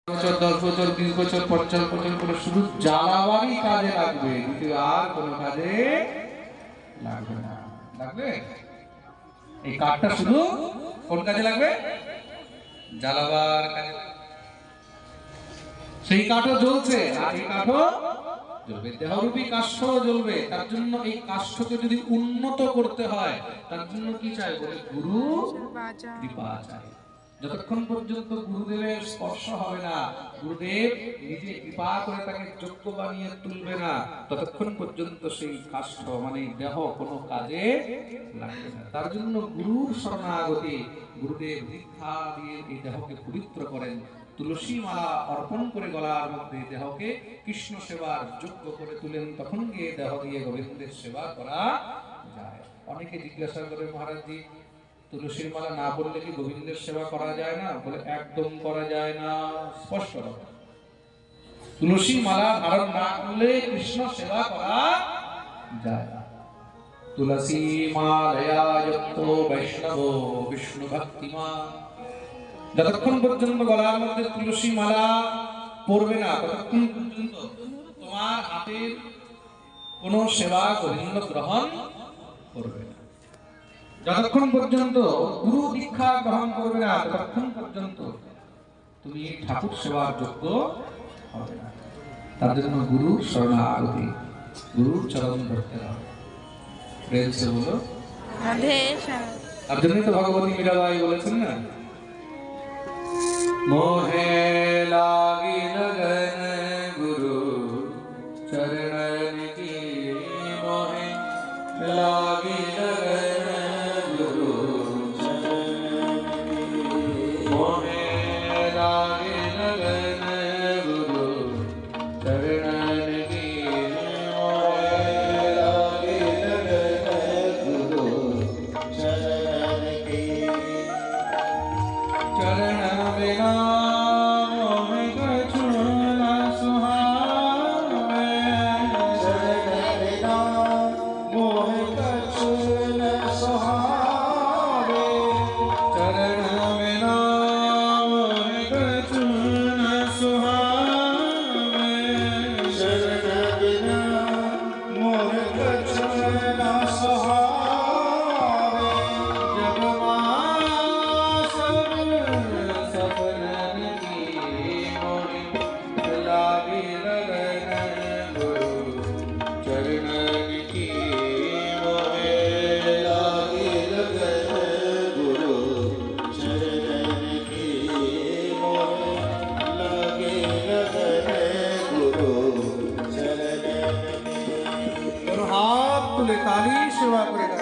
বছর 10 বছর 20 বছর 50 বছর করে শুধু জ্বালাবারই কাজে লাগবে, দ্বিতীয় আর কোনো কাজে লাগবে না। লাগবে? এই কাঠটা শুধু কোন কাজে লাগবে? জ্বালাবার কাজে। সেই কাঠও জ্বলছে আর এই কাঠও জ্বলবে, দেহরূপী কাষ্ঠ জ্বলবে। তার জন্য এই কাষ্ঠকে যদি উন্নত করতে হয় তার জন্য কি চাই বলে? গুরু কৃপা চাই। যতক্ষণ পর্যন্ত গুরুদেবের স্পর্শ হবে না, গুরুদেব নিজে কৃপা করে তাকে যোগ্য বানিয়ে তুলবে না, ততক্ষণ পর্যন্ত সেই কাষ্ঠ মানে দেহ কোনো কাজে লাগবে না। তার জন্য গুরুর শরণাগতি, গুরুদেব দীক্ষা দিয়ে এই দেহকে পবিত্র করেন, তুলসী মালা অর্পণ করে গলার মধ্যে দেহকে কৃষ্ণ সেবার যোগ্য করে তুলেন, তখন গিয়ে দেহ দিয়ে গোবিন্দের সেবা করা যায়। অনেকে জিজ্ঞাসা করে, মহারাজজি তুলসীর মালা না বললে কি গোবিন্দের সেবা করা যায় না? বলে একদম করা যায় না, স্পষ্ট কথা। তুলসী মালা ধারণ না করলে কৃষ্ণ সেবা করা যায় না। তুলসী মালয়া যুক্ত বৈষ্ণব বিষ্ণু ভক্তিমান। যতক্ষণ পর্যন্ত গলার মধ্যে তুলসী মালা পড়বে না ততক্ষণ পর্যন্ত তোমার হাতের কোন সেবা গোবিন্দ গ্রহণ করবে না। যতক্ষণ পর্যন্ত গুরু দীক্ষা গ্রহণ করবে না ততক্ষণ পর্যন্ত তুমি ঠাকুর সেবার যোগ্য হবে না। তার জন্য গুরুর শরণাগতি, গুরুর চরণ ধরতে হবে। প্রেম সে বলো রাধে। তার জন্যই তো ভগবতী মীরাবাই বলেছেন না, मोहे लागी लगन गुरु चरणन की, मोहे लागी लगन गुरु चरणन की, मोहे लागी लगन गुरु चरणन की, मोहे लागी लगन गुरु चरणन की। चरण बिना मोहि कछु न सुहावे, चरण बिना मोहि कछु न सुहावे, चरण बिना मोहि कछु न सुहावे, चरण बिना मोहि कछु न सुहावे। जग लागी लगन गुरु चरणन की, मोहे लागी लगन गुरु चरणन की, मोहे लागी लगन गुरु चरणन की। हाथ तुले ताली सेवा करे।